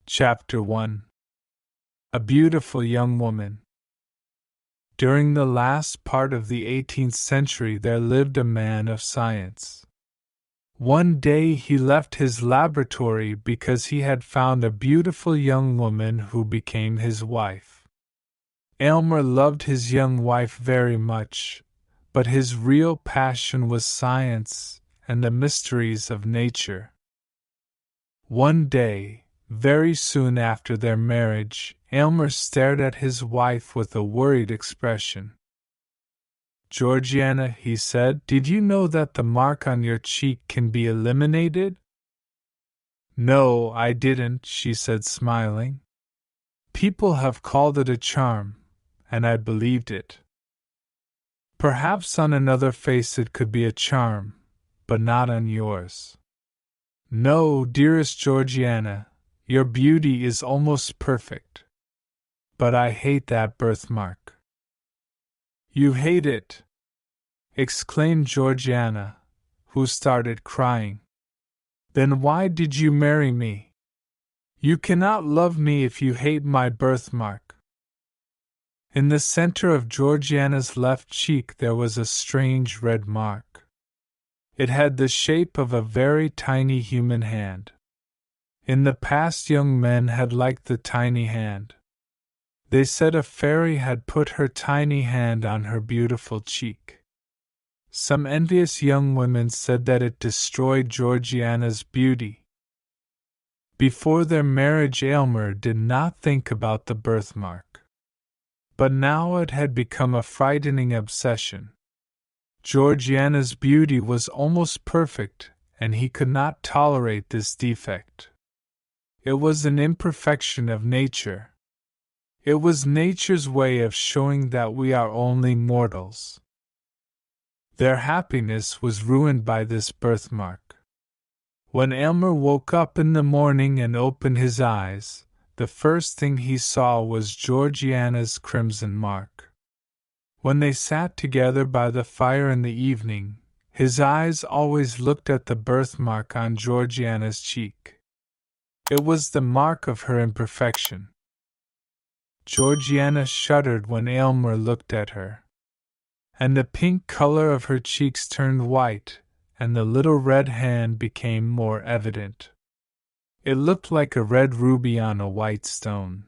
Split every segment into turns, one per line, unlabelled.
Chapter 1. A Beautiful Young Woman. During the last part of the 18th century there lived a man of science. One day he left his laboratory because he had found a beautiful young woman who became his wife. Aylmer loved his young wife very much, but his real passion was science and the mysteries of nature. One day, very soon after their marriage, Aylmer stared at his wife with a worried expression. "Georgiana," he said, "did you know that the mark on your cheek can be eliminated?" "No, I didn't," she said, smiling. "People have called it a charm, and I believed it. Perhaps on another face it could be a charm, but not on yours. No, dearest Georgiana, your beauty is almost perfect. But I hate that birthmark." "You hate it!" exclaimed Georgiana, who started crying. "Then why did you marry me? You cannot love me if you hate my birthmark." In the center of Georgiana's left cheek there was a strange red mark. It had the shape of a very tiny human hand. In the past young men had liked the tiny hand. They said a fairy had put her tiny hand on her beautiful cheek. Some envious young women said that it destroyed Georgiana's beauty. Before their marriage Aylmer did not think about the birthmark. But now it had become a frightening obsession. Georgiana's beauty was almost perfect, and he could not tolerate this defect. It was an imperfection of nature. It was nature's way of showing that we are only mortals. Their happiness was ruined by this birthmark. When Aylmer woke up in the morning and opened his eyes, the first thing he saw was Georgiana's crimson mark. When they sat together by the fire in the evening, his eyes always looked at the birthmark on Georgiana's cheek. It was the mark of her imperfection. Georgiana shuddered when Aylmer looked at her. And the pink color of her cheeks turned white, and the little red hand became more evident. It looked like a red ruby on a white stone.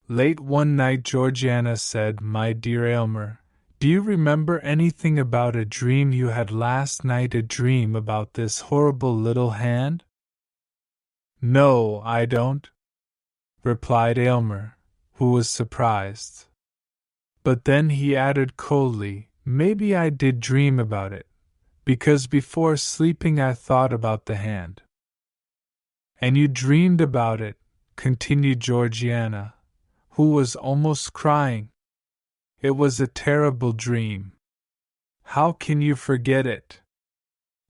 Late one night Georgiana said, "My dear Aylmer, do you remember anything about a dream you had last night, a dream about this horrible little hand?" "No, I don't," replied Aylmer, who was surprised. But then he added coldly, "Maybe I did dream about it, because before sleeping I thought about the hand." "And you dreamed about it," continued Georgiana, who was almost crying. "It was a terrible dream. How can you forget it?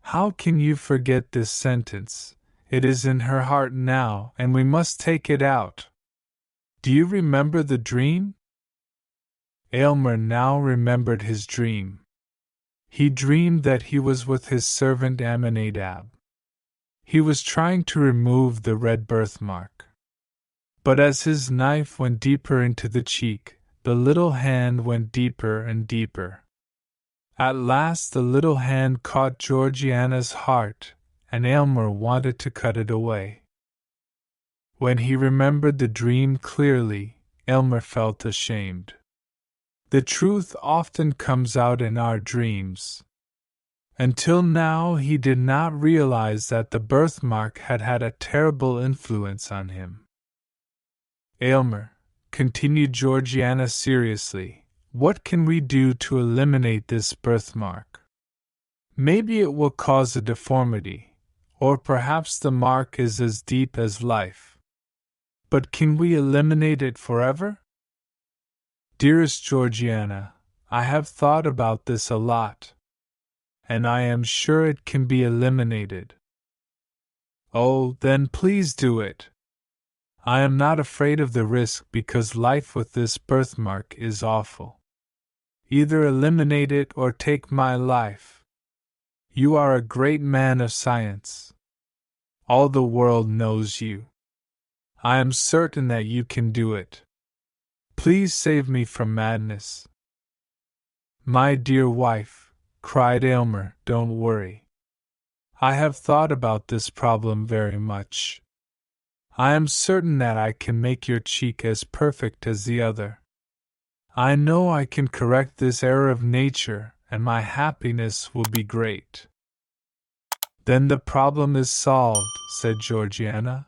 How can you forget this sentence? It is in her heart now, and we must take it out. Do you remember the dream?" Aylmer now remembered his dream. He dreamed that he was with his servant Aminadab. He was trying to remove the red birthmark. But as his knife went deeper into the cheek, the little hand went deeper and deeper. At last the little hand caught Georgiana's heart, and Aylmer wanted to cut it away. When he remembered the dream clearly, Aylmer felt ashamed. The truth often comes out in our dreams. Until now he did not realize that the birthmark had had a terrible influence on him. "Aylmer," continued Georgiana seriously, "what can we do to eliminate this birthmark? Maybe it will cause a deformity, or perhaps the mark is as deep as life. But can we eliminate it forever?" "Dearest Georgiana, I have thought about this a lot, and I am sure it can be eliminated." "Oh, then please do it. I am not afraid of the risk because life with this birthmark is awful. Either eliminate it or take my life. You are a great man of science. All the world knows you." I am certain that you can do it. Please save me from madness. My dear wife, cried Aylmer, don't worry. I have thought about this problem very much. I am certain that I can make your cheek as perfect as the other. I know I can correct this error of nature, and my happiness will be great. Then the problem is solved, said Georgiana.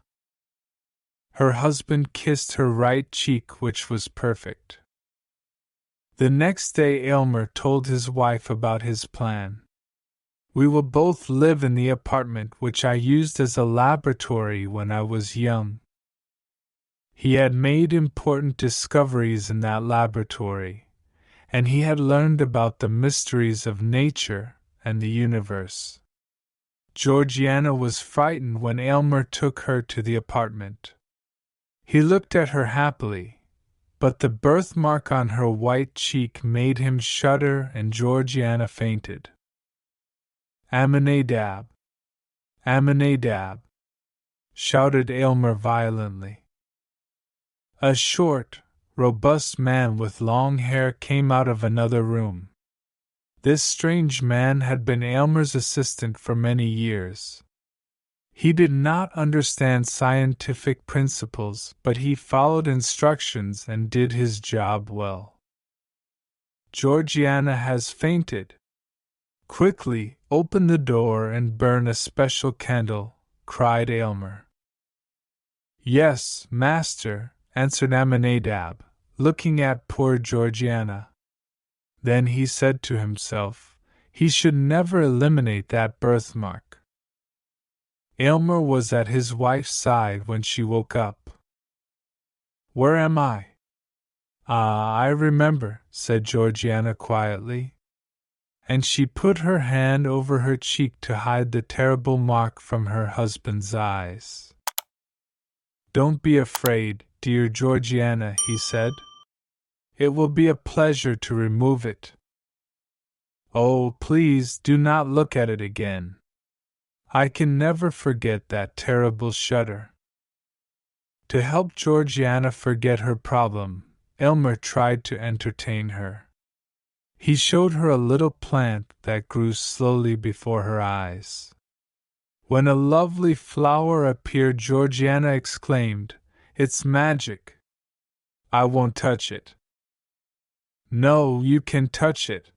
Her husband kissed her right cheek, which was perfect. The next day Aylmer told his wife about his plan. We will both live in the apartment which I used as a laboratory when I was young. He had made important discoveries in that laboratory, and he had learned about the mysteries of nature and the universe. Georgiana was frightened when Aylmer took her to the apartment. He looked at her happily, but the birthmark on her white cheek made him shudder and Georgiana fainted. Aminadab! Aminadab! Shouted Aylmer violently. A short, robust man with long hair came out of another room. This strange man had been Aylmer's assistant for many years. He did not understand scientific principles, but he followed instructions and did his job well. Georgiana has fainted. Quickly, open the door and burn a special candle, cried Aylmer. Yes, master, answered Aminadab, looking at poor Georgiana. Then he said to himself, he should never eliminate that birthmark. Aylmer was at his wife's side when she woke up. Where am I? Ah, I remember, said Georgiana quietly. And she put her hand over her cheek to hide the terrible mark from her husband's eyes. Don't be afraid, dear Georgiana, he said. It will be a pleasure to remove it. Oh, please do not look at it again. I can never forget that terrible shudder. To help Georgiana forget her problem, Aylmer tried to entertain her. He showed her a little plant that grew slowly before her eyes. When a lovely flower appeared, Georgiana exclaimed, "It's magic! I won't touch it." "No, you can touch it.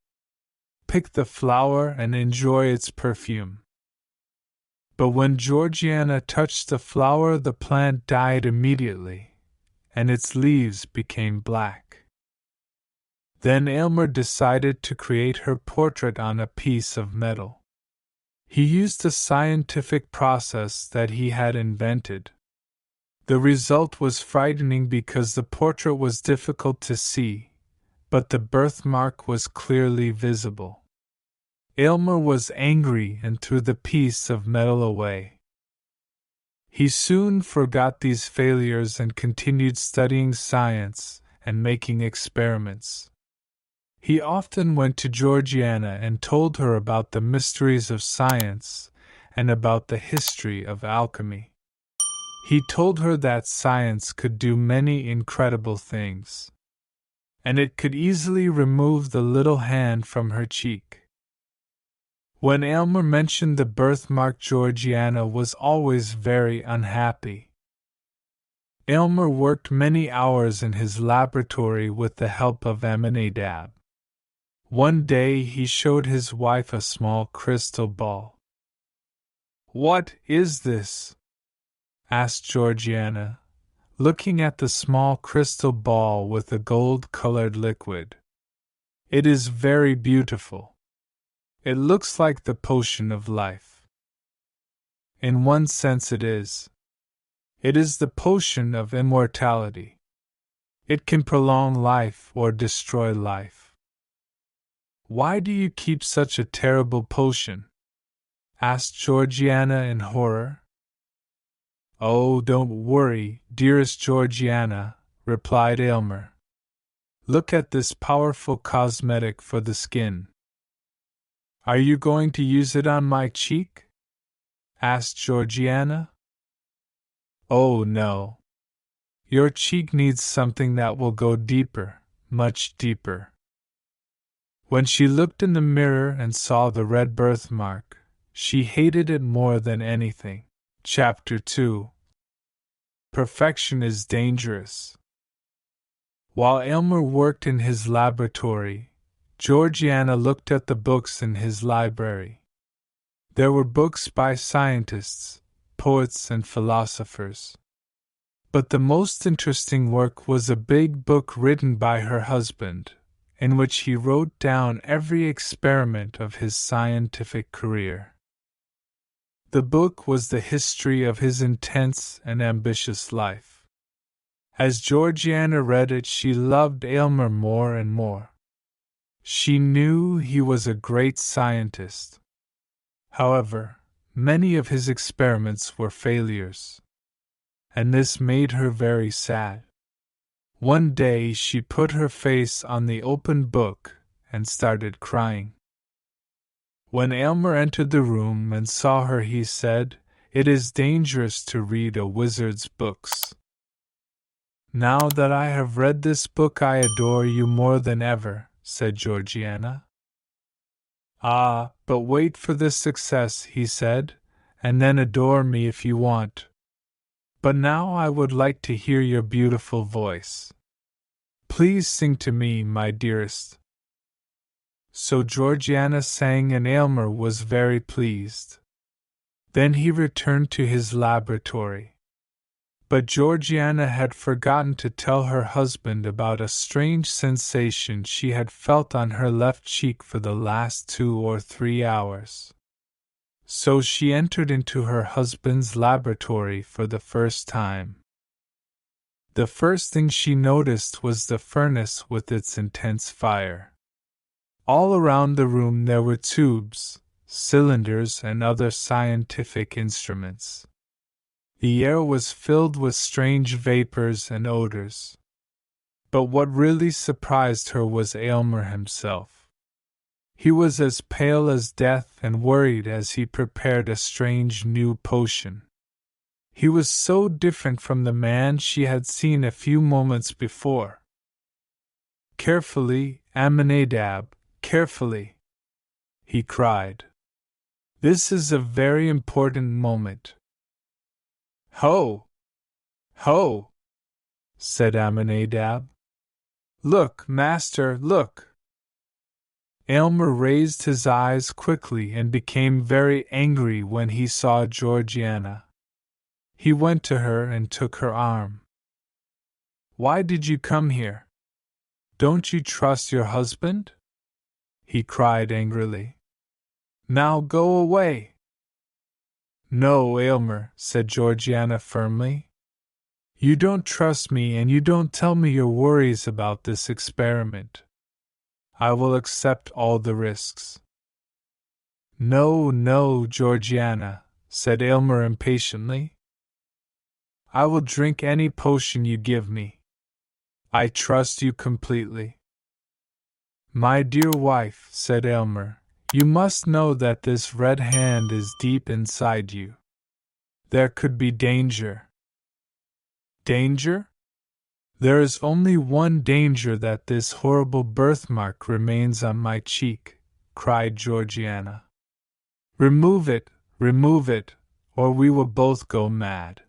Pick the flower and enjoy its perfume." But when Georgiana touched the flower, the plant died immediately, and its leaves became black. Then Aylmer decided to create her portrait on a piece of metal. He used a scientific process that he had invented. The result was frightening because the portrait was difficult to see, but the birthmark was clearly visible. Aylmer was angry and threw the piece of metal away. He soon forgot these failures and continued studying science and making experiments. He often went to Georgiana and told her about the mysteries of science and about the history of alchemy. He told her that science could do many incredible things, and it could easily remove the little hand from her cheek. When Aylmer mentioned the birthmark, Georgiana was always very unhappy. Aylmer worked many hours in his laboratory with the help of Aminadab. One day he showed his wife a small crystal ball. "What is this?" asked Georgiana, looking at the small crystal ball with the gold-colored liquid. "It is very beautiful. It looks like the potion of life." "In one sense it is. It is the potion of immortality. It can prolong life or destroy life." "Why do you keep such a terrible potion?" asked Georgiana in horror. "Oh, don't worry, dearest Georgiana," replied Aylmer. "Look at this powerful cosmetic for the skin." "Are you going to use it on my cheek?" asked Georgiana. "Oh, no. Your cheek needs something that will go deeper, much deeper. When she looked in the mirror and saw the red birthmark, she hated it more than anything. Chapter 2. Perfection is dangerous. While Aylmer worked in his laboratory, Georgiana looked at the books in his library. There were books by scientists, poets, and philosophers. But the most interesting work was a big book written by her husband, in which he wrote down every experiment of his scientific career. The book was the history of his intense and ambitious life. As Georgiana read it, she loved Aylmer more and more. She knew he was a great scientist. However, many of his experiments were failures, and this made her very sad. One day she put her face on the open book and started crying. When Aylmer entered the room and saw her, he said, "It is dangerous to read a wizard's books. Now that I have read this book, I adore you more than ever," said Georgiana. "Ah, but wait for this success," he said, "and then adore me if you want. But now I would like to hear your beautiful voice. Please sing to me, my dearest." So Georgiana sang, and Aylmer was very pleased. Then he returned to his laboratory. But Georgiana had forgotten to tell her husband about a strange sensation she had felt on her left cheek for the last 2 or 3 hours. So she entered into her husband's laboratory for the first time. The first thing she noticed was the furnace with its intense fire. All around the room there were tubes, cylinders, and other scientific instruments. The air was filled with strange vapors and odors. But what really surprised her was Aylmer himself. He was as pale as death and worried as he prepared a strange new potion. He was so different from the man she had seen a few moments before. "Carefully, Aminadab, carefully!" he cried. "This is a very important moment." "Ho! Ho!" said Aminadab. "Look, master, look!" Aylmer raised his eyes quickly and became very angry when he saw Georgiana. He went to her and took her arm. "Why did you come here? Don't you trust your husband?" he cried angrily. "Now go away!" "No, Aylmer," said Georgiana firmly. "You don't trust me and you don't tell me your worries about this experiment. I will accept all the risks." "No, no, Georgiana," said Aylmer impatiently. "I will drink any potion you give me. I trust you completely." "My dear wife," said Aylmer, "you must know that this red hand is deep inside you. There could be danger." "Danger? There is only one danger, that this horrible birthmark remains on my cheek," cried Georgiana. remove it, or we will both go mad."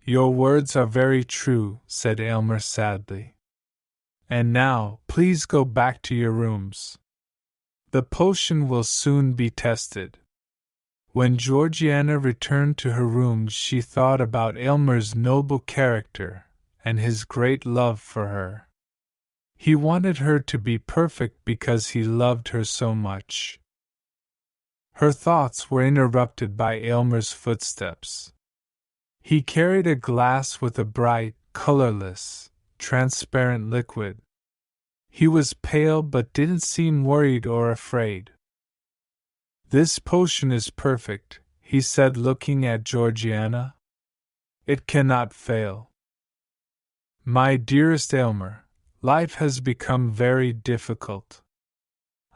"Your words are very true," said Aylmer sadly. "And now, please go back to your rooms. The potion will soon be tested." When Georgiana returned to her rooms, she thought about Aylmer's noble character and his great love for her. He wanted her to be perfect because he loved her so much. Her thoughts were interrupted by Aylmer's footsteps. He carried a glass with a bright, colorless, transparent liquid. He was pale but didn't seem worried or afraid. "This potion is perfect," he said, looking at Georgiana. "It cannot fail. My dearest Aylmer, life has become very difficult.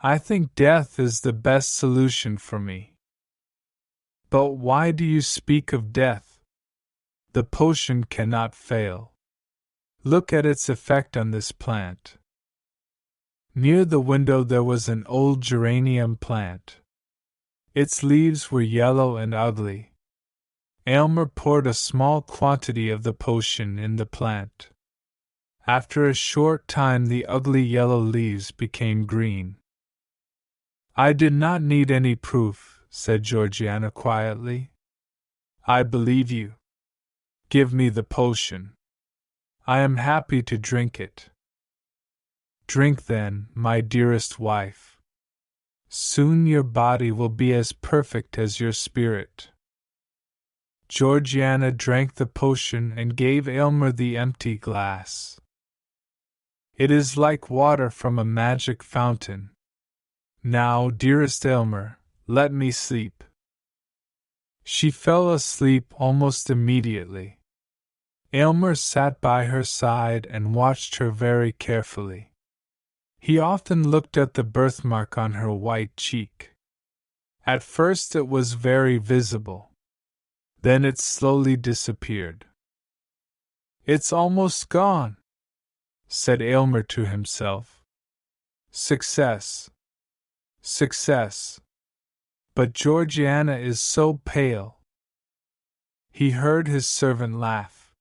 I think death is the best solution for me." "But why do you speak of death?" The potion cannot fail. Look at its effect on this plant. Near the window there was an old geranium plant. Its leaves were yellow and ugly. Aylmer poured a small quantity of the potion in the plant. After a short time the ugly yellow leaves became green. I did not need any proof, said Georgiana quietly. I believe you. Give me the potion. I am happy to drink it. Drink then, my dearest wife. Soon your body will be as perfect as your spirit. Georgiana drank the potion and gave Aylmer the empty glass. It is like water from a magic fountain. Now, dearest Aylmer, let me sleep. She fell asleep almost immediately. Aylmer sat by her side and watched her very carefully. He often looked at the birthmark on her white cheek. At first it was very visible. Then it slowly disappeared. It's almost gone, said Aylmer to himself. Success. Success. But Georgiana is so pale. He heard his servant laugh.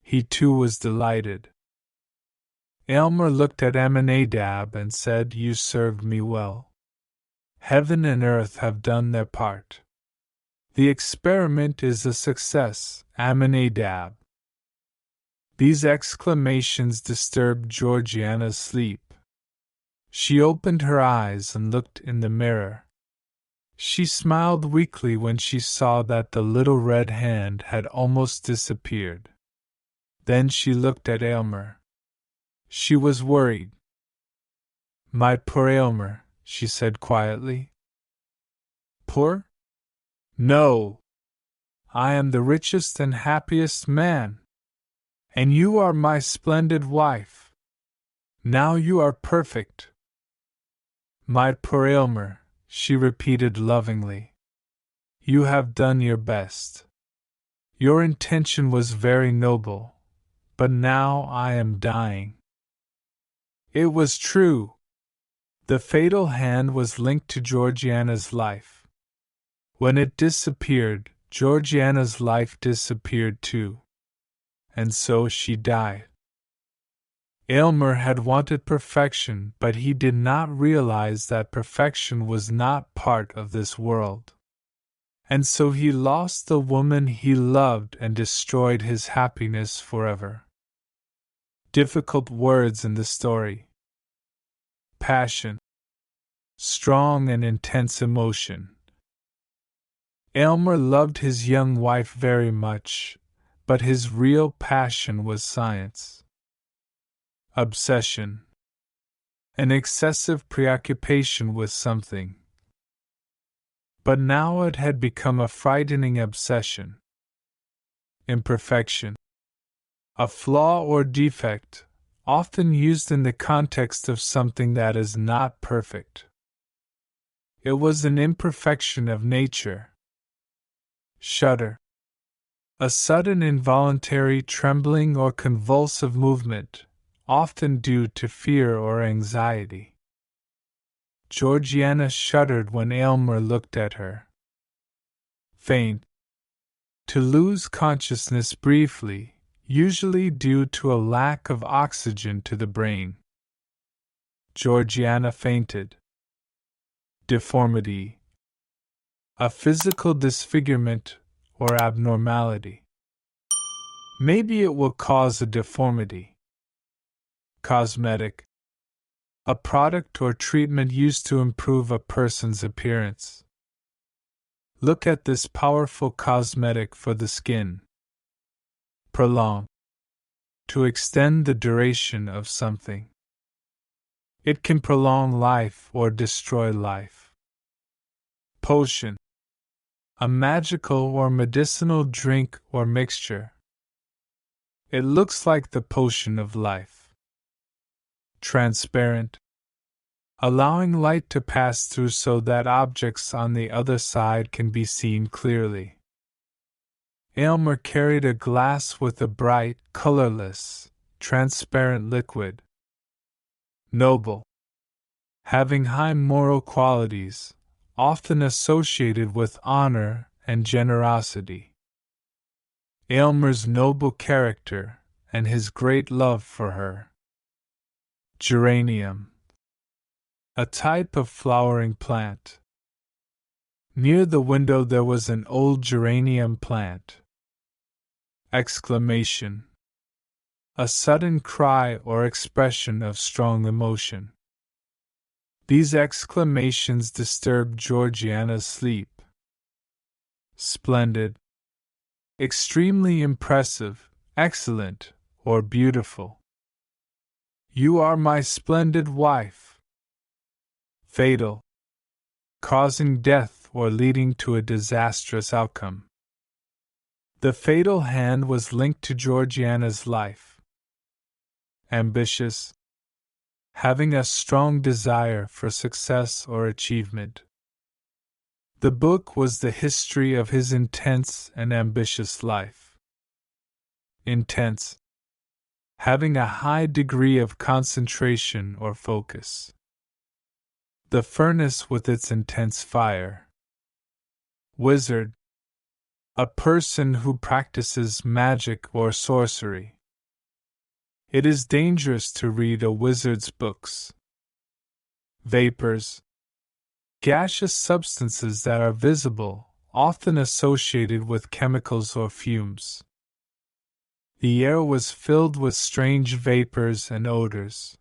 He too was delighted. Aylmer looked at Amminadab and said, You served me well. Heaven and earth have done their part. The experiment is a success, Amminadab. These exclamations disturbed Georgiana's sleep. She opened her eyes and looked in the mirror. She smiled weakly when she saw that the little red hand had almost disappeared. Then she looked at Aylmer. She was worried. My poor Aylmer, she said quietly. Poor? No. I am the richest and happiest man. And you are my splendid wife. Now you are perfect. My poor Aylmer, she repeated lovingly. You have done your best. Your intention was very noble, but now I am dying. It was true. The fatal hand was linked to Georgiana's life. When it disappeared, Georgiana's life disappeared too. And so she died. Aylmer had wanted perfection, but he did not realize that perfection was not part of this world. And so he lost the woman he loved and destroyed his happiness forever. Difficult words in the story. Passion. Strong and intense emotion. Aylmer loved his young wife very much, but his real passion was science. Obsession. An excessive preoccupation with something. But now it had become a frightening obsession. Imperfection. A flaw or defect, often used in the context of something that is not perfect. It was an imperfection of nature. Shudder. A sudden involuntary trembling or convulsive movement, often due to fear or anxiety. Georgiana shuddered when Aylmer looked at her. Faint. To lose consciousness briefly, usually due to a lack of oxygen to the brain. Georgiana fainted. Deformity. A physical disfigurement or abnormality. Maybe it will cause a deformity. Cosmetic. A product or treatment used to improve a person's appearance. Look at this powerful cosmetic for the skin. Prolong. To extend the duration of something. It can prolong life or destroy life. Potion. A magical or medicinal drink or mixture. It looks like the potion of life. Transparent. Allowing light to pass through so that objects on the other side can be seen clearly. Aylmer carried a glass with a bright, colorless, transparent liquid. Noble. Having high moral qualities, often associated with honor and generosity. Aylmer's noble character, and his great love for her. Geranium. A type of flowering plant. Near the window there was an old geranium plant. Exclamation. A sudden cry or expression of strong emotion. These exclamations disturbed Georgiana's sleep. Splendid. Extremely impressive, excellent, or beautiful. You are my splendid wife. Fatal. Causing death or leading to a disastrous outcome. The fatal hand was linked to Georgiana's life. Ambitious. Having a strong desire for success or achievement. The book was the history of his intense and ambitious life. Intense. Having a high degree of concentration or focus. The furnace with its intense fire. Wizard. A person who practices magic or sorcery. It is dangerous to read a wizard's books. Vapors. Gaseous substances that are visible, often associated with chemicals or fumes. The air was filled with strange vapors and odors.